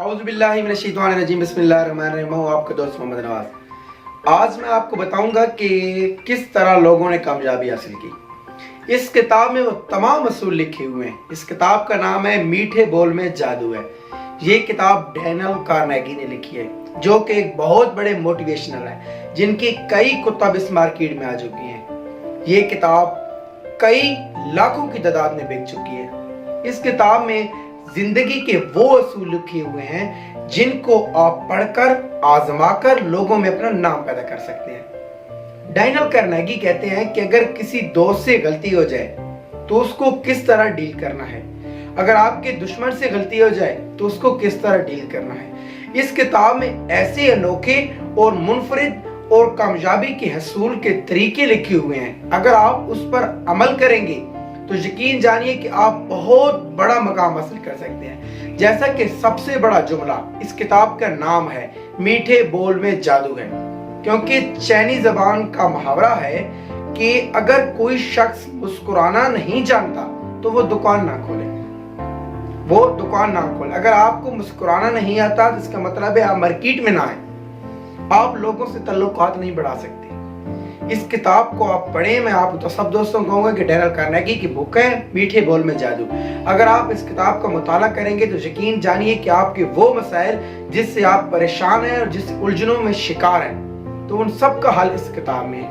औज़ुबिल्लाहिमिनश्शैतानिर्रजीम बिस्मिल्लाहिर्रहमानिर्रहीम। आपका दोस्त मोहम्मद नवाज। आज मैं आपको बताऊंगा कि किस तरह लोगों ने कामयाबी हासिल की। इस किताब में वो तमाम असूल लिखे हुए हैं। इस किताब का नाम है मीठे बोल में जादू है। ये किताब डैनियल कार्नेगी ने लिखी है, जो कि एक बहुत बड़े मोटिवेशनल है, जिनकी कई कुतब इस मार्केट में आ चुकी हैं। ये किताब कई लाखों की तादाद में बिक चुकी है। इस किताब में जिंदगी के वो असूल लिखे हुए हैं जिनको आप पढ़कर आजमाकर लोगों में अपना नाम पैदा कर सकते हैं। डैनियल कार्नेगी कहते हैं कि अगर किसी दोस्त से गलती हो जाए तो उसको किस तरह डील करना है, अगर आपके दुश्मन से गलती हो जाए तो उसको किस तरह डील करना है। इस किताब में ऐसे अनोखे और मुनफरिद और कामयाबी के हसूल के तरीके लिखे हुए हैं। अगर आप उस पर अमल करेंगे तो यकीन जानिए कि आप बहुत बड़ा मकाम हासिल कर सकते हैं। जैसा कि सबसे बड़ा जुमला इस किताब का नाम है मीठे बोल में जादू है, क्योंकि चीनी जबान का मुहावरा है कि अगर कोई शख्स मुस्कुराना नहीं जानता तो वो दुकान ना खोले। अगर आपको मुस्कुराना नहीं आता तो इसका मतलब है आप मार्केट में ना आए, आप लोगों से ताल्लुकात नहीं बढ़ा सकते। इस किताब को आप पढ़ें। मैं आप तो सब दोस्तों को कहूँगा कि डैनियल कार्नेगी की बुक है मीठे बोल में जादू। अगर आप इस किताब का मुताला करेंगे तो यकीन जानिए कि आपके वो मसाइल जिससे आप परेशान हैं और जिस उलझनों में शिकार हैं, तो उन सब का हल इस किताब में है।